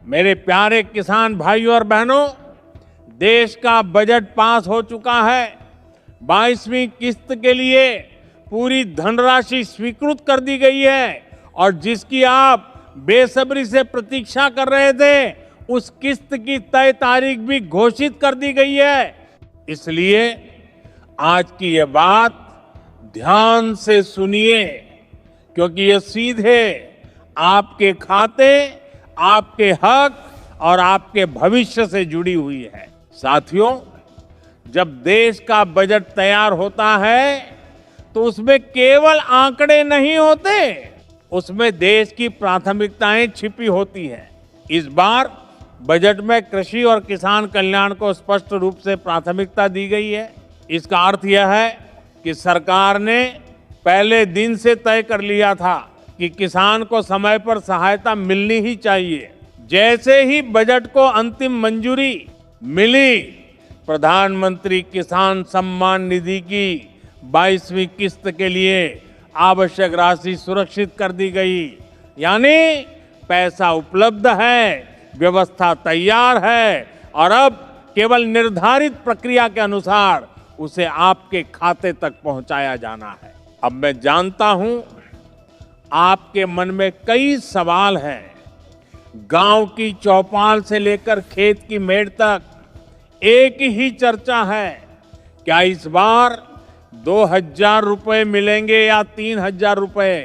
मेरे प्यारे किसान भाइयों और बहनों, देश का बजट पास हो चुका है। 22वीं किस्त के लिए पूरी धनराशि स्वीकृत कर दी गई है और जिसकी आप बेसब्री से प्रतीक्षा कर रहे थे, उस किस्त की तय तारीख भी घोषित कर दी गई है। इसलिए आज की ये बात ध्यान से सुनिए, क्योंकि ये सीधे आपके खाते, आपके हक और आपके भविष्य से जुड़ी हुई है। साथियों, जब देश का बजट तैयार होता है तो उसमें केवल आंकड़े नहीं होते, उसमें देश की प्राथमिकताएं छिपी होती हैं। इस बार बजट में कृषि और किसान कल्याण को स्पष्ट रूप से प्राथमिकता दी गई है। इसका अर्थ यह है कि सरकार ने पहले दिन से तय कर लिया था कि किसान को समय पर सहायता मिलनी ही चाहिए। जैसे ही बजट को अंतिम मंजूरी मिली, प्रधानमंत्री किसान सम्मान निधि की 22वीं किस्त के लिए आवश्यक राशि सुरक्षित कर दी गई। यानी पैसा उपलब्ध है, व्यवस्था तैयार है और अब केवल निर्धारित प्रक्रिया के अनुसार उसे आपके खाते तक पहुंचाया जाना है। अब मैं जानता हूं आपके मन में कई सवाल हैं। गांव की चौपाल से लेकर खेत की मेड़ तक एक ही चर्चा है, क्या इस बार 2,000 रुपए मिलेंगे या 3,000 रुपए?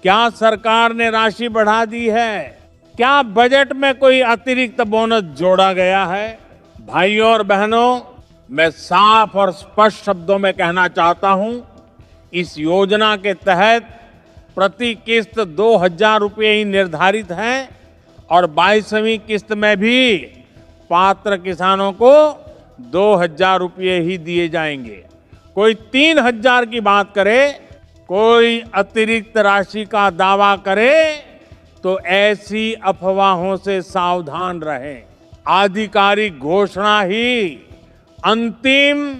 क्या सरकार ने राशि बढ़ा दी है? क्या बजट में कोई अतिरिक्त बोनस जोड़ा गया है? भाइयों और बहनों, मैं साफ और स्पष्ट शब्दों में कहना चाहता हूं, इस योजना के तहत प्रति किस्त 2,000 रुपये ही निर्धारित हैं और 22वीं किस्त में भी पात्र किसानों को 2,000 रुपये ही दिए जाएंगे। कोई 3,000 की बात करे, कोई अतिरिक्त राशि का दावा करे तो ऐसी अफवाहों से सावधान रहें। आधिकारिक घोषणा ही अंतिम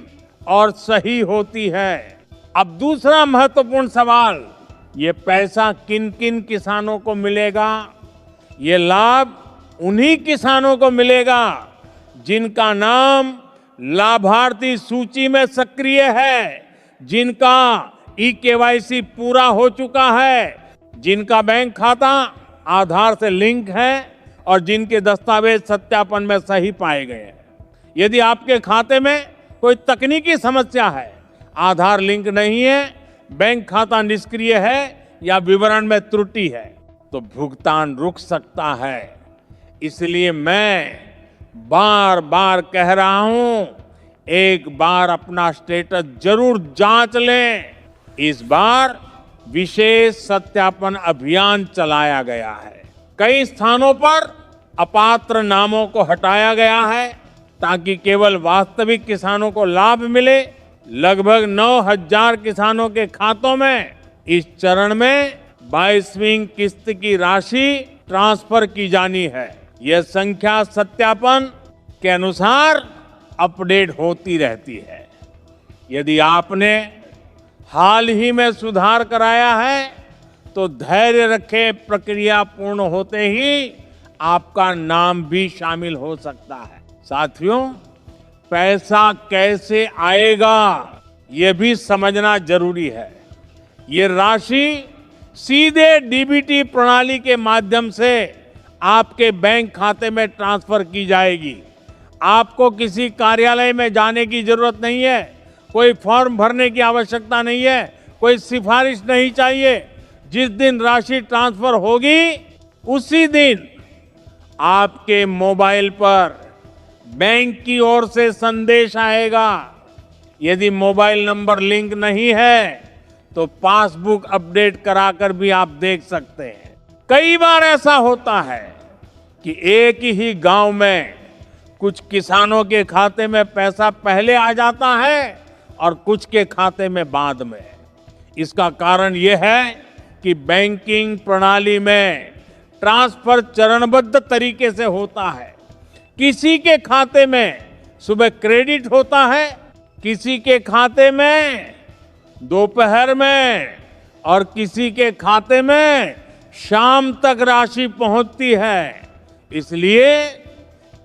और सही होती है। अब दूसरा महत्वपूर्ण सवाल, ये पैसा किन किन किसानों को मिलेगा? ये लाभ उन्हीं किसानों को मिलेगा जिनका नाम लाभार्थी सूची में सक्रिय है, जिनका ई-केवाईसी पूरा हो चुका है, जिनका बैंक खाता आधार से लिंक है और जिनके दस्तावेज सत्यापन में सही पाए गए हैं। यदि आपके खाते में कोई तकनीकी समस्या है, आधार लिंक नहीं है, बैंक खाता निष्क्रिय है या विवरण में त्रुटि है, तो भुगतान रुक सकता है। इसलिए मैं बार बार कह रहा हूं, एक बार अपना स्टेटस जरूर जांच लें। इस बार विशेष सत्यापन अभियान चलाया गया है। कई स्थानों पर अपात्र नामों को हटाया गया है ताकि केवल वास्तविक किसानों को लाभ मिले। लगभग 9,000 किसानों के खातों में इस चरण में 22वीं किस्त की राशि ट्रांसफर की जानी है। यह संख्या सत्यापन के अनुसार अपडेट होती रहती है। यदि आपने हाल ही में सुधार कराया है तो धैर्य रखें, प्रक्रिया पूर्ण होते ही आपका नाम भी शामिल हो सकता है। साथियों, पैसा कैसे आएगा ये भी समझना जरूरी है। ये राशि सीधे डीबीटी प्रणाली के माध्यम से आपके बैंक खाते में ट्रांसफर की जाएगी। आपको किसी कार्यालय में जाने की जरूरत नहीं है, कोई फॉर्म भरने की आवश्यकता नहीं है, कोई सिफारिश नहीं चाहिए। जिस दिन राशि ट्रांसफर होगी, उसी दिन आपके मोबाइल पर बैंक की ओर से संदेश आएगा। यदि मोबाइल नंबर लिंक नहीं है तो पासबुक अपडेट कराकर भी आप देख सकते हैं। कई बार ऐसा होता है कि एक ही गांव में कुछ किसानों के खाते में पैसा पहले आ जाता है और कुछ के खाते में बाद में। इसका कारण यह है कि बैंकिंग प्रणाली में ट्रांसफर चरणबद्ध तरीके से होता है। किसी के खाते में सुबह क्रेडिट होता है, किसी के खाते में दोपहर में और किसी के खाते में शाम तक राशि पहुंचती है। इसलिए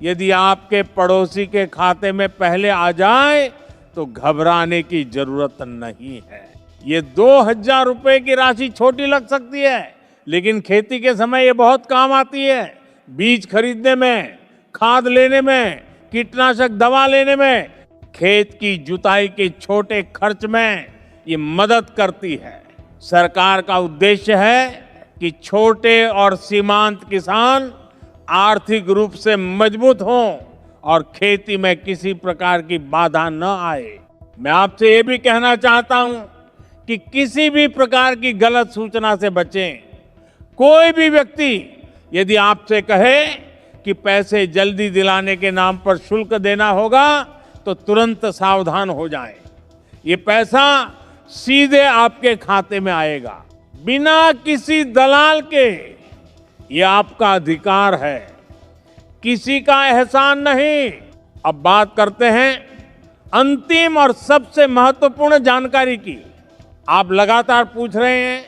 यदि आपके पड़ोसी के खाते में पहले आ जाए तो घबराने की जरूरत नहीं है। ये 2,000 रुपए की राशि छोटी लग सकती है, लेकिन खेती के समय ये बहुत काम आती है। बीज खरीदने में, खाद लेने में, कीटनाशक दवा लेने में, खेत की जुताई के छोटे खर्च में ये मदद करती है। सरकार का उद्देश्य है कि छोटे और सीमांत किसान आर्थिक रूप से मजबूत हों और खेती में किसी प्रकार की बाधा न आए। मैं आपसे ये भी कहना चाहता हूं कि किसी भी प्रकार की गलत सूचना से बचें। कोई भी व्यक्ति यदि आपसे कहे कि पैसे जल्दी दिलाने के नाम पर शुल्क देना होगा तो तुरंत सावधान हो जाएं। ये पैसा सीधे आपके खाते में आएगा बिना किसी दलाल के। ये आपका अधिकार है, किसी का एहसान नहीं। अब बात करते हैं अंतिम और सबसे महत्वपूर्ण जानकारी की। आप लगातार पूछ रहे हैं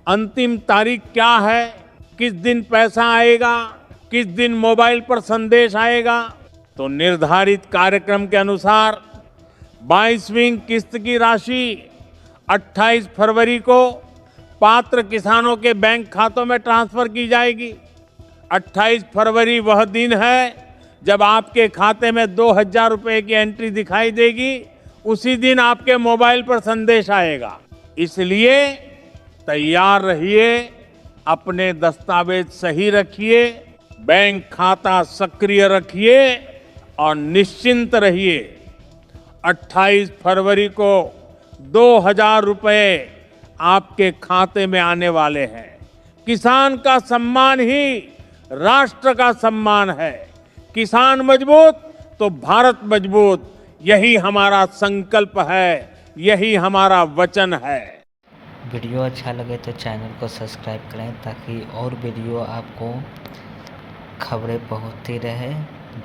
अंतिम तारीख क्या है, किस दिन पैसा आएगा, किस दिन मोबाइल पर संदेश आएगा। तो निर्धारित कार्यक्रम के अनुसार 22वीं किस्त की राशि 28 फरवरी को पात्र किसानों के बैंक खातों में ट्रांसफर की जाएगी। 28 फरवरी वह दिन है जब आपके खाते में 2,000 रुपए की एंट्री दिखाई देगी। उसी दिन आपके मोबाइल पर संदेश आएगा। इसलिए तैयार रहिए, अपने दस्तावेज सही रखिए, बैंक खाता सक्रिय रखिए और निश्चिंत रहिए। 28 फरवरी को 2,000 रुपए आपके खाते में आने वाले हैं। किसान का सम्मान ही राष्ट्र का सम्मान है। किसान मजबूत तो भारत मजबूत, यही हमारा संकल्प है, यही हमारा वचन है। वीडियो अच्छा लगे तो चैनल को सब्सक्राइब करें ताकि और वीडियो आपको खबरें पहुंचती रहे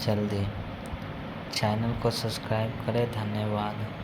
जल्दी। चैनल को सब्सक्राइब करें। धन्यवाद।